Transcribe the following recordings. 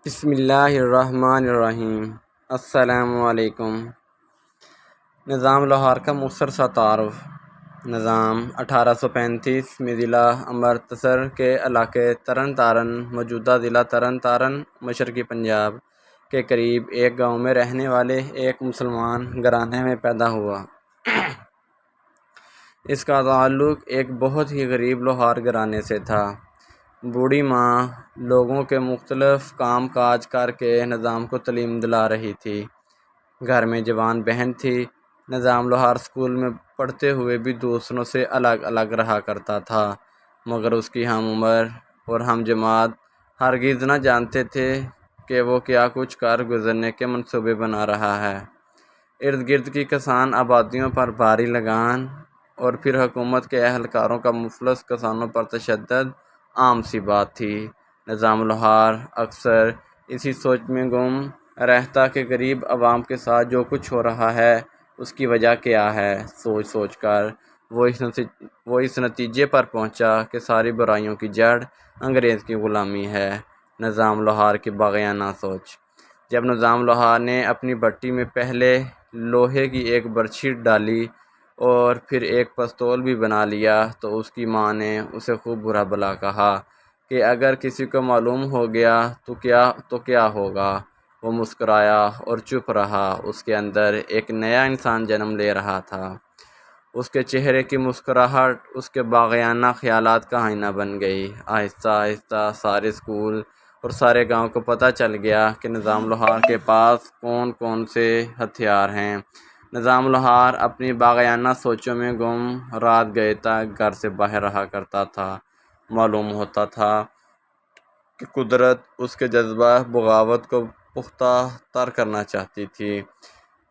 بسم اللہ الرحمن الرحیم۔ السلام علیکم۔ نظام لاہور کا مختصر تعارف۔ نظام 1835 میں ضلع امرتسر کے علاقے ترن تارن، موجودہ ضلع ترن تارن، مشرقی پنجاب کے قریب ایک گاؤں میں رہنے والے ایک مسلمان گھرانے میں پیدا ہوا۔ اس کا تعلق ایک بہت ہی غریب لوہار گھرانے سے تھا۔ بوڑھی ماں لوگوں کے مختلف کام کاج کر کے نظام کو تعلیم دلا رہی تھی۔ گھر میں جوان بہن تھی۔ نظام لاہور اسکول میں پڑھتے ہوئے بھی دوسروں سے الگ الگ رہا کرتا تھا، مگر اس کی ہم عمر اور ہم جماعت ہرگز نہ جانتے تھے کہ وہ کیا کچھ کر گزرنے کے منصوبے بنا رہا ہے۔ ارد گرد کی کسان آبادیوں پر بھاری لگان اور پھر حکومت کے اہلکاروں کا مفلس کسانوں پر تشدد عام سی بات تھی۔ نظام لاہور اکثر اسی سوچ میں گم رہتا کہ غریب عوام کے ساتھ جو کچھ ہو رہا ہے اس کی وجہ کیا ہے۔ سوچ سوچ کر وہ اس نتیجے پر پہنچا کہ ساری برائیوں کی جڑ انگریز کی غلامی ہے۔ نظام لاہور کی باغیانہ سوچ۔ جب نظام لاہور نے اپنی بھٹی میں پہلے لوہے کی ایک برچھی ڈالی اور پھر ایک پستول بھی بنا لیا تو اس کی ماں نے اسے خوب برا بھلا کہا کہ اگر کسی کو معلوم ہو گیا تو کیا ہوگا۔ وہ مسکرایا اور چپ رہا۔ اس کے اندر ایک نیا انسان جنم لے رہا تھا۔ اس کے چہرے کی مسکراہٹ اس کے باغیانہ خیالات کا آئینہ بن گئی۔ آہستہ آہستہ سارے اسکول اور سارے گاؤں کو پتہ چل گیا کہ نظام لاہور کے پاس کون کون سے ہتھیار ہیں۔ نظام لاہور اپنی باغیانہ سوچوں میں گم، رات گئے تک گھر سے باہر رہا کرتا تھا۔ معلوم ہوتا تھا کہ قدرت اس کے جذبہ بغاوت کو پختہ تر کرنا چاہتی تھی۔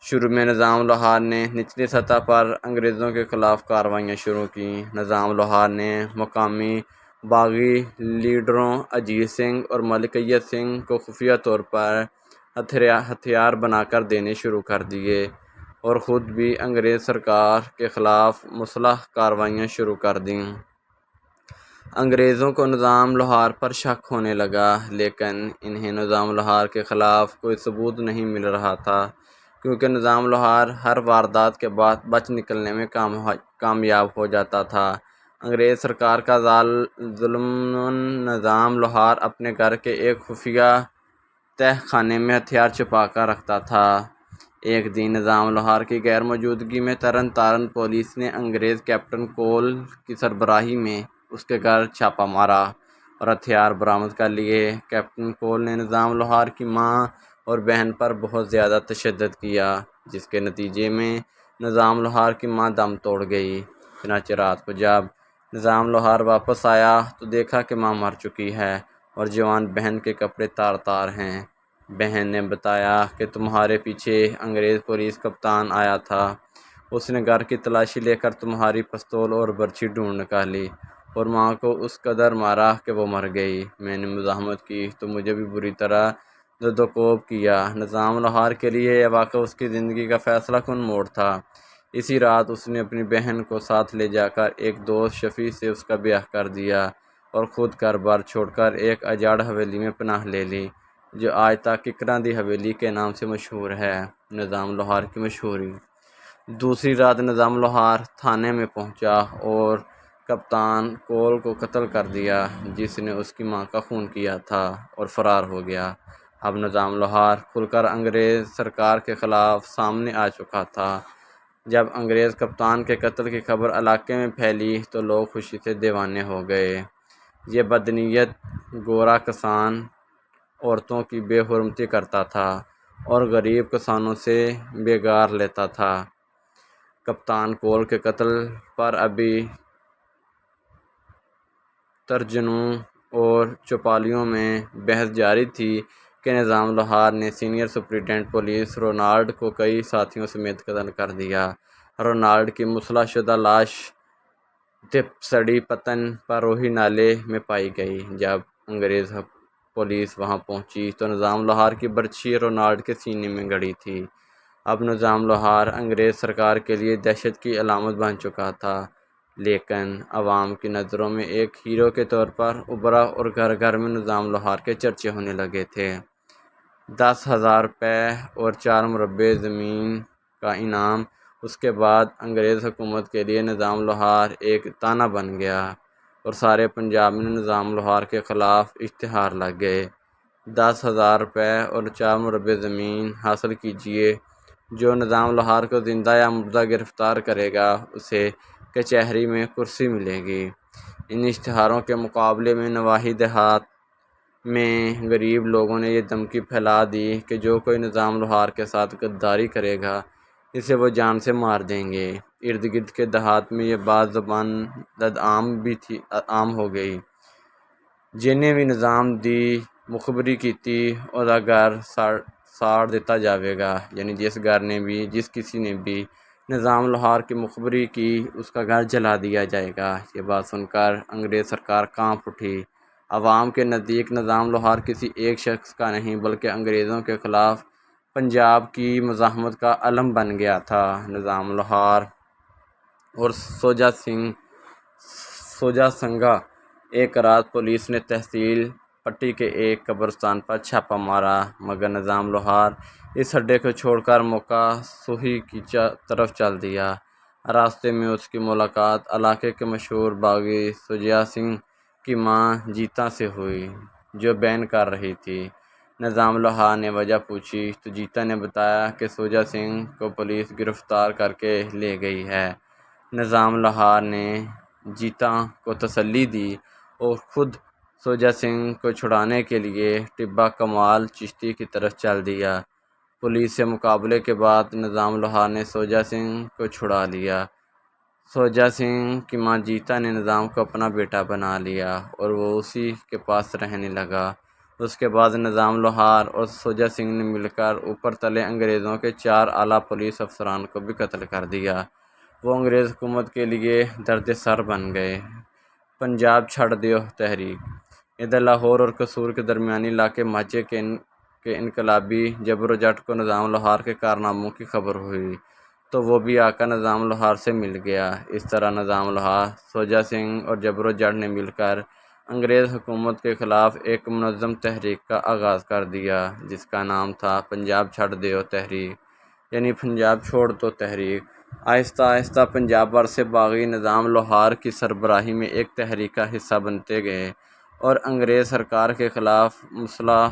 شروع میں نظام لاہور نے نچلی سطح پر انگریزوں کے خلاف کارروائیاں شروع کیں۔ نظام لاہور نے مقامی باغی لیڈروں اجیت سنگھ اور ملکیت سنگھ کو خفیہ طور پر ہتھیار بنا کر دینے شروع کر دیے اور خود بھی انگریز سرکار کے خلاف مسلح کارروائیاں شروع کر دیں۔ انگریزوں کو نظام لاہور پر شک ہونے لگا، لیکن انہیں نظام لاہور کے خلاف کوئی ثبوت نہیں مل رہا تھا، کیونکہ نظام لاہور ہر واردات کے بعد بچ نکلنے میں کامیاب ہو جاتا تھا۔ انگریز سرکار کا ظلم نظام لاہور اپنے گھر کے ایک خفیہ تہ خانے میں ہتھیار چھپا کر رکھتا تھا۔ ایک دن نظام لاہور کی غیر موجودگی میں ترن تارن پولیس نے انگریز کیپٹن کول کی سربراہی میں اس کے گھر چھاپہ مارا اور ہتھیار برآمد کر لیے۔ کیپٹن کول نے نظام لاہور کی ماں اور بہن پر بہت زیادہ تشدد کیا، جس کے نتیجے میں نظام لاہور کی ماں دم توڑ گئی۔ چنانچہ رات کو جب نظام لاہور واپس آیا تو دیکھا کہ ماں مر چکی ہے اور جوان بہن کے کپڑے تار تار ہیں۔ بہن نے بتایا کہ تمہارے پیچھے انگریز پولیس کپتان آیا تھا، اس نے گھر کی تلاشی لے کر تمہاری پستول اور برچھی ڈھونڈ نکالی اور ماں کو اس قدر مارا کہ وہ مر گئی۔ میں نے مزاحمت کی تو مجھے بھی بری طرح زد و کوب کیا۔ نظام لاہور کے لیے یہ واقعہ اس کی زندگی کا فیصلہ کن موڑ تھا۔ اسی رات اس نے اپنی بہن کو ساتھ لے جا کر ایک دوست شفیع سے اس کا بیاہ کر دیا اور خود گھر بار چھوڑ کر ایک اجاڑ حویلی میں پناہ لے لی، جو آج تک ککراں دی حویلی کے نام سے مشہور ہے۔ نظام لاہور کی مشہوری۔ دوسری رات نظام لاہور تھانے میں پہنچا اور کپتان کول کو قتل کر دیا، جس نے اس کی ماں کا خون کیا تھا، اور فرار ہو گیا۔ اب نظام لاہور کھل کر انگریز سرکار کے خلاف سامنے آ چکا تھا۔ جب انگریز کپتان کے قتل کی خبر علاقے میں پھیلی تو لوگ خوشی سے دیوانے ہو گئے۔ یہ بدنیت گورا کسان عورتوں کی بے حرمتی کرتا تھا اور غریب کسانوں سے بگاڑ لیتا تھا۔ کپتان کول کے قتل پر ابھی ترجنوں اور چوپالیوں میں بحث جاری تھی کہ نظام لاہور نے سینئر سپرنٹنڈنٹ پولیس رونالڈ کو کئی ساتھیوں سمیت قتل کر دیا۔ رونالڈ کی مسلح شدہ لاش دپسڑی پتن پر روہی نالے میں پائی گئی۔ جب انگریز پولیس وہاں پہنچی تو نظام لاہور کی برچھی رونالڈ کے سینے میں گڑی تھی۔ اب نظام لاہور انگریز سرکار کے لیے دہشت کی علامت بن چکا تھا، لیکن عوام کی نظروں میں ایک ہیرو کے طور پر ابھرا اور گھر گھر میں نظام لاہور کے چرچے ہونے لگے تھے۔ 10,000 روپے اور 4 مربع زمین کا انعام۔ اس کے بعد انگریز حکومت کے لیے نظام لوہار ایک تانا بن گیا اور سارے پنجاب میں نظام لوہار کے خلاف اشتہار لگ گئے۔ 10,000 روپے اور 4 مربع زمین حاصل کیجیے۔ جو نظام لوہار کو زندہ یا مردہ گرفتار کرے گا اسے کچہری میں کرسی ملے گی۔ ان اشتہاروں کے مقابلے میں نواحی دیہات میں غریب لوگوں نے یہ دھمکی پھیلا دی کہ جو کوئی نظام لوہار کے ساتھ غداری کرے گا اسے وہ جان سے مار دیں گے۔ ارد گرد کے دیہات میں یہ بات زبان زد عام ہو گئی۔ جنہیں بھی نظام دی مخبری کیتی ادا گھر ساڑ دیتا جاوے گا، یعنی جس کسی نے بھی نظام لوہار کی مخبری کی اس کا گھر جلا دیا جائے گا۔ یہ بات سن کر انگریز سرکار کانپ اٹھی۔ عوام کے نزدیک نظام لوہار کسی ایک شخص کا نہیں بلکہ انگریزوں کے خلاف پنجاب کی مزاحمت کا علم بن گیا تھا۔ نظام لوہار اور سوجا سنگھا۔ ایک رات پولیس نے تحصیل پٹی کے ایک قبرستان پر چھاپا مارا، مگر نظام لوہار اس اڈے کو چھوڑ کر موقع سوہی کی طرف چل دیا۔ راستے میں اس کی ملاقات علاقے کے مشہور باغی سوجا سنگھ کی ماں جیتا سے ہوئی، جو بین کر رہی تھی۔ نظام لوہار نے وجہ پوچھی تو جیتا نے بتایا کہ سوجا سنگھ کو پولیس گرفتار کر کے لے گئی ہے۔ نظام لوہار نے جیتا کو تسلی دی اور خود سوجا سنگھ کو چھڑانے کے لیے ٹبہ کمال چشتی کی طرف چل دیا۔ پولیس سے مقابلے کے بعد نظام لوہار نے سوجا سنگھ کو چھڑا لیا۔ سوجا سنگھ کی ماں جیتا نے نظام کو اپنا بیٹا بنا لیا اور وہ اسی کے پاس رہنے لگا۔ اس کے بعد نظام لوہار اور سوجا سنگھ نے مل کر اوپر تلے انگریزوں کے 4 اعلیٰ پولیس افسران کو بھی قتل کر دیا۔ وہ انگریز حکومت کے لیے درد سر بن گئے۔ پنجاب چھڑ دیو تحریک۔ ادھر لاہور اور قصور کے درمیانی علاقے ماجھے کے انقلابی جبر و جٹ کو نظام لوہار کے کارناموں کی خبر ہوئی تو وہ بھی آ کر نظام لوہار سے مل گیا۔ اس طرح نظام لوہار، سوجا سنگھ اور جبر و جٹ نے مل کر انگریز حکومت کے خلاف ایک منظم تحریک کا آغاز کر دیا جس کا نام تھا پنجاب چھڑ دیو تحریک، یعنی پنجاب چھوڑ دو تحریک۔ آہستہ آہستہ پنجاب بھر سے باغی نظام لوہار کی سربراہی میں ایک تحریک کا حصہ بنتے گئے اور انگریز سرکار کے خلاف مسلح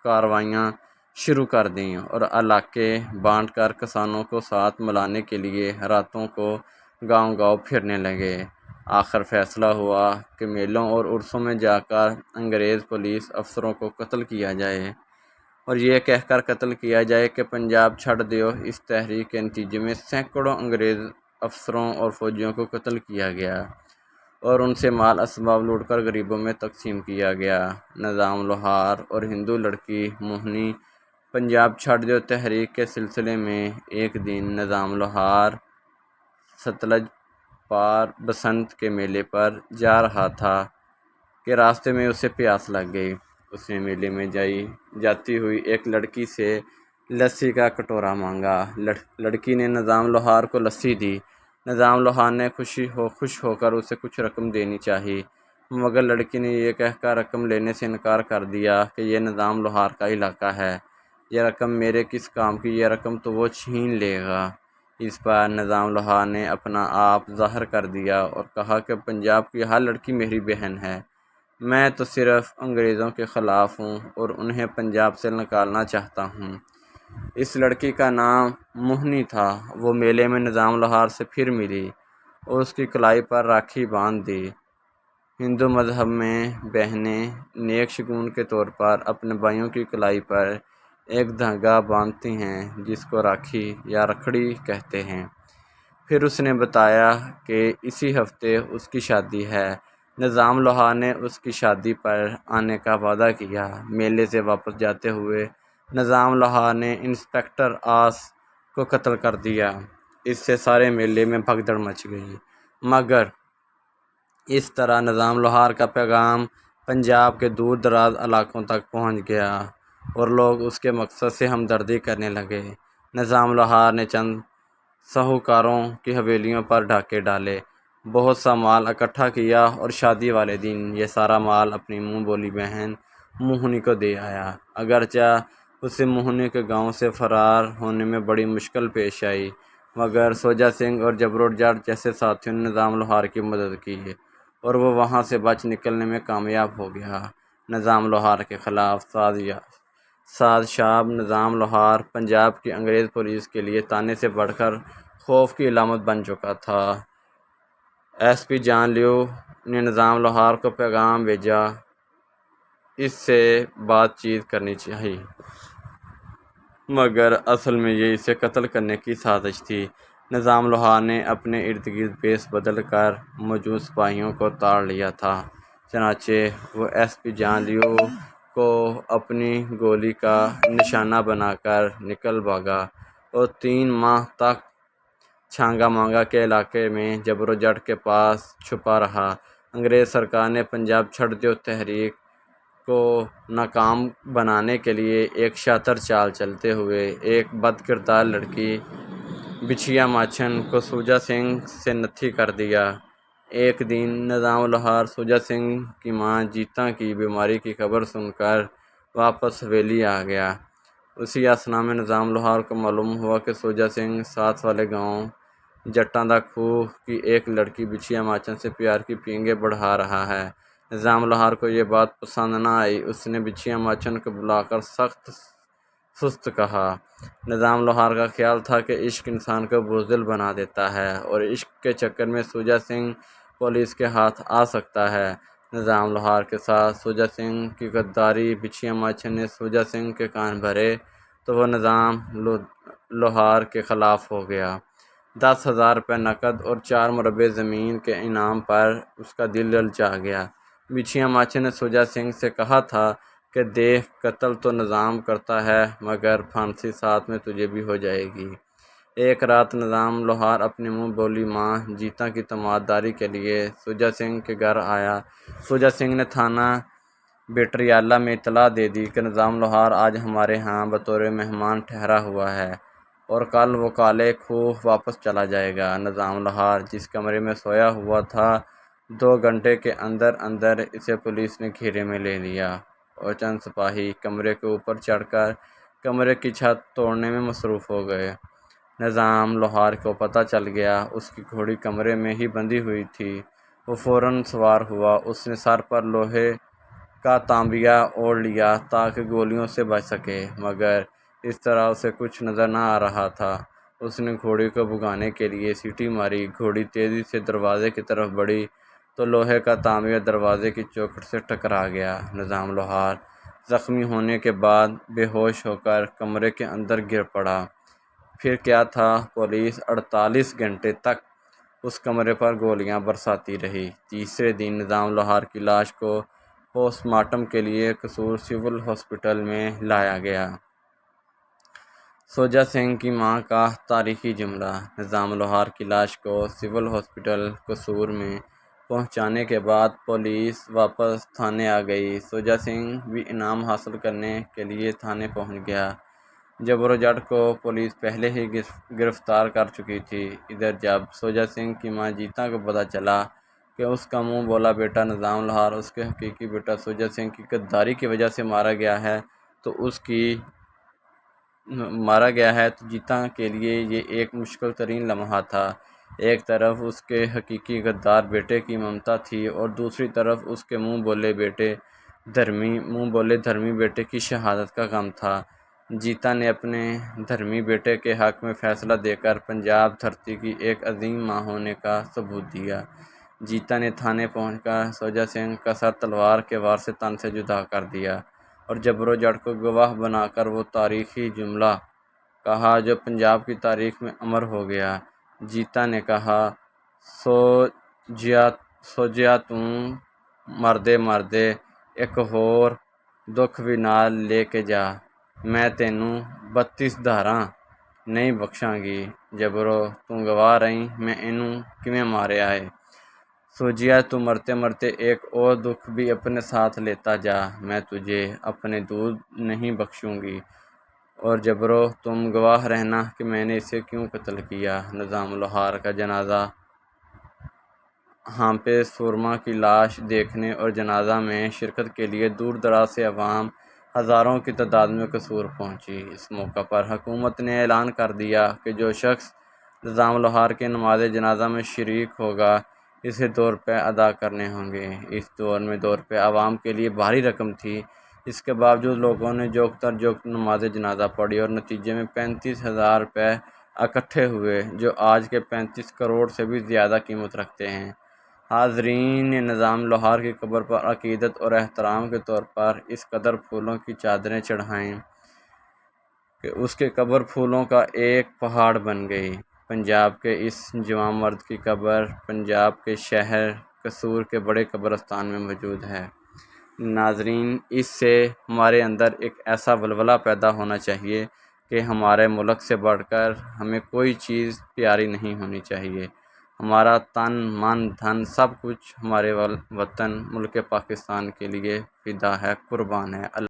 کارروائیاں شروع کر دیں اور علاقے بانٹ کر کسانوں کو ساتھ ملانے کے لیے راتوں کو گاؤں گاؤں پھرنے لگے۔ آخر فیصلہ ہوا کہ میلوں اور عرسوں میں جا کر انگریز پولیس افسروں کو قتل کیا جائے اور یہ کہہ کر قتل کیا جائے کہ پنجاب چھڑ دیو۔ اس تحریک کے نتیجے میں سینکڑوں انگریز افسروں اور فوجیوں کو قتل کیا گیا اور ان سے مال اسباب لوٹ کر غریبوں میں تقسیم کیا گیا۔ نظام لوہار اور ہندو لڑکی موہنی پنجاب چھڑ دیو تحریک کے سلسلے میں ایک دن نظام لوہار ستلج پار بسنت کے میلے پر جا رہا تھا کہ راستے میں اسے پیاس لگ گئی۔ اس نے میلے میں جاتی ہوئی ایک لڑکی سے لسی کا کٹورا مانگا۔ لڑکی نے نظام لوہار کو لسی دی۔ نظام لوہار نے خوش ہو کر اسے کچھ رقم دینی چاہی، مگر لڑکی نے یہ کہہ کر رقم لینے سے انکار کر دیا کہ یہ نظام لوہار کا علاقہ ہے، یہ رقم میرے کس کام کی، یہ رقم تو وہ چھین لے گا۔ اس پر نظام لوہار نے اپنا آپ ظاہر کر دیا اور کہا کہ پنجاب کی ہر لڑکی میری بہن ہے، میں تو صرف انگریزوں کے خلاف ہوں اور انہیں پنجاب سے نکالنا چاہتا ہوں۔ اس لڑکی کا نام موہنی تھا۔ وہ میلے میں نظام لوہار سے پھر ملی اور اس کی کلائی پر راکھی باندھ دی۔ ہندو مذہب میں بہنیں نیک شگون کے طور پر اپنے بھائیوں کی کلائی پر ایک دھاگا باندھتی ہیں جس کو راکھی یا رکھڑی کہتے ہیں۔ پھر اس نے بتایا کہ اسی ہفتے اس کی شادی ہے۔ نظام لوہار نے اس کی شادی پر آنے کا وعدہ کیا۔ میلے سے واپس جاتے ہوئے نظام لوہار نے انسپکٹر آس کو قتل کر دیا۔ اس سے سارے میلے میں بھگدڑ مچ گئی، مگر اس طرح نظام لوہار کا پیغام پنجاب کے دور دراز علاقوں تک پہنچ گیا اور لوگ اس کے مقصد سے ہمدردی کرنے لگے۔ نظام لوہار نے چند ساہوکاروں کی حویلیوں پر ڈاکے ڈالے، بہت سا مال اکٹھا کیا اور شادی والے دن یہ سارا مال اپنی منہ بولی بہن موہنی کو دے آیا۔ اگرچہ اسے موہنی کے گاؤں سے فرار ہونے میں بڑی مشکل پیش آئی، مگر سوجا سنگھ اور جبرو جٹ جیسے ساتھیوں نے نظام لوہار کی مدد کی اور وہ وہاں سے بچ نکلنے میں کامیاب ہو گیا۔ نظام لوہار کے خلاف سازشاب نظام لوہار پنجاب کی انگریز پولیس کے لیے تانے سے بڑھ کر خوف کی علامت بن چکا تھا۔ ایس پی جان لیو نے نظام لوہار کو پیغام بھیجا، اس سے بات چیت کرنی چاہیے، مگر اصل میں یہ اسے قتل کرنے کی سازش تھی۔ نظام لوہار نے اپنے ارد گرد بیس بدل کر موجود سپاہیوں کو تاڑ لیا تھا، چنانچہ وہ ایس پی جان لیو کو اپنی گولی کا نشانہ بنا کر نکل بھاگا اور 3 ماہ تک چھانگا مانگا کے علاقے میں جبرو جٹ کے پاس چھپا رہا۔ انگریز سرکار نے پنجاب چھوڑ دو تحریک کو ناکام بنانے کے لیے ایک شاطر چال چلتے ہوئے ایک بد کردار لڑکی بچھیا ماچن کو سوجا سنگھ سے نتھی کر دیا۔ ایک دن نظام لوہار سوجا سنگھ کی ماں جیتا کی بیماری کی خبر سن کر واپس حویلی آ گیا۔ اسی اثنا میں نظام لوہار کو معلوم ہوا کہ سوجا سنگھ ساتھ والے گاؤں جٹاں دا کھوہ کی ایک لڑکی بچھیا ماچن سے پیار کی پینگیں بڑھا رہا ہے۔ نظام لوہار کو یہ بات پسند نہ آئی۔ اس نے بچھیا ماچن کو بلا کر سخت سست کہا۔ نظام لوہار کا خیال تھا کہ عشق انسان کو بزدل بنا دیتا ہے اور عشق کے چکر میں سوجا سنگھ پولیس کے ہاتھ آ سکتا ہے۔ نظام لوہار کے ساتھ سوجا سنگھ کی غداری بچھیا ماچن نے سوجا سنگھ کے کان بھرے تو وہ نظام لوہار کے خلاف ہو گیا۔ 10,000 روپے نقد اور 4 مربع زمین کے انعام پر اس کا دل للچا گیا۔ بچھیا ماچن نے سوجا سنگھ سے کہا تھا کہ دیکھ، قتل تو نظام کرتا ہے مگر پھانسی ساتھ میں تجھے بھی ہو جائے گی۔ ایک رات نظام لوہار اپنی منہ بولی ماں جیتا کی تیمارداری کے لیے سوجا سنگھ کے گھر آیا۔ سوجا سنگھ نے تھانہ بیٹریالہ میں اطلاع دے دی کہ نظام لوہار آج ہمارے ہاں بطور مہمان ٹھہرا ہوا ہے اور کل وہ کالے کھوہ واپس چلا جائے گا۔ نظام لوہار جس کمرے میں سویا ہوا تھا، 2 گھنٹے کے اندر اندر اسے پولیس نے گھیرے میں لے لیا اور چند سپاہی کمرے کے اوپر چڑھ کر کمرے کی چھت توڑنے میں مصروف ہو گئے۔ نظام لوہار کو پتہ چل گیا، اس کی گھوڑی کمرے میں ہی بندھی ہوئی تھی۔ وہ فوراً سوار ہوا۔ اس نے سر پر لوہے کا تانبیہ اوڑھ لیا تاکہ گولیوں سے بچ سکے، مگر اس طرح اسے کچھ نظر نہ آ رہا تھا۔ اس نے گھوڑی کو بھگانے کے لیے سیٹی ماری۔ گھوڑی تیزی سے دروازے کی طرف بڑھی تو لوہے کا تانبیہ دروازے کی چوکھٹ سے ٹکرا گیا۔ نظام لوہار زخمی ہونے کے بعد بے ہوش ہو کر کمرے کے اندر گر پڑا۔ پھر کیا تھا، پولیس 48 گھنٹے تک اس کمرے پر گولیاں برساتی رہی۔ تیسرے دن نظام لوہار کی لاش کو پوسٹ مارٹم کے لیے قصور سول ہاسپٹل میں لایا گیا۔ سوجا سنگھ کی ماں کا تاریخی جملہ: نظام لوہار کی لاش کو سول ہاسپٹل قصور میں پہنچانے کے بعد پولیس واپس تھانے آ گئی۔ سوجا سنگھ بھی انعام حاصل کرنے کے لیے تھانے پہنچ گیا۔ جبرو جٹ کو پولیس پہلے ہی گرفتار کر چکی تھی۔ ادھر جب سوجا سنگھ کی ماں جیتا کو پتہ چلا کہ اس کا منہ بولا بیٹا نظام لوہار اس کے حقیقی بیٹا سوجا سنگھ کی غداری کی وجہ سے مارا گیا ہے تو جیتا کے لیے یہ ایک مشکل ترین لمحہ تھا۔ ایک طرف اس کے حقیقی غدار بیٹے کی ممتا تھی اور دوسری طرف اس کے منہ بولے دھرمی بیٹے کی شہادت کا غم تھا۔ جیتا نے اپنے دھرمی بیٹے کے حق میں فیصلہ دے کر پنجاب دھرتی کی ایک عظیم ماں ہونے کا ثبوت دیا۔ جیتا نے تھانے پہنچ کر سوجا سنگھ کا سر تلوار کے وار سے تن سے جدا کر دیا اور جبرو جٹ کو گواہ بنا کر وہ تاریخی جملہ کہا جو پنجاب کی تاریخ میں امر ہو گیا۔ جیتا نے کہا، سوجیا توں مردے مردے ایک ہور دکھ بھی نال لے کے جا، میں تینوں 32 دھاراں نہیں بخشاں گی۔ جبرو توں گواہ رہیں، میں اینوں کیویں ماریا ہے۔ سوجیا تو مرتے مرتے ایک اور دکھ بھی اپنے ساتھ لیتا جا، میں تجھے اپنے دودھ نہیں بخشوں گی۔ اور جبرو تم گواہ رہنا کہ میں نے اسے کیوں قتل کیا۔ نظام لوہار کا جنازہ حافظ سورما کی لاش دیکھنے اور جنازہ میں شرکت کے لیے دور دراز سے عوام ہزاروں کی تعداد میں قصور پہنچی۔ اس موقع پر حکومت نے اعلان کر دیا کہ جو شخص نظام لوہار کے نماز جنازہ میں شریک ہوگا اسے 2 روپے ادا کرنے ہوں گے۔ اس دور میں 2 روپے عوام کے لیے بھاری رقم تھی۔ اس کے باوجود لوگوں نے جوک در جوک نماز جنازہ پڑھی اور نتیجے میں 35,000 روپے اکٹھے ہوئے، جو آج کے 35 کروڑ سے بھی زیادہ قیمت رکھتے ہیں۔ حاضرین نے نظام لوہار کی قبر پر عقیدت اور احترام کے طور پر اس قدر پھولوں کی چادریں چڑھائیں کہ اس کی قبر پھولوں کا ایک پہاڑ بن گئی۔ پنجاب کے اس جوان مرد کی قبر پنجاب کے شہر قصور کے بڑے قبرستان میں موجود ہے۔ ناظرین، اس سے ہمارے اندر ایک ایسا ولولہ پیدا ہونا چاہیے کہ ہمارے ملک سے بڑھ کر ہمیں کوئی چیز پیاری نہیں ہونی چاہیے۔ ہمارا تن، من، دھن سب کچھ ہمارے وطن ملک پاکستان کے لیے فدا ہے، قربان ہے۔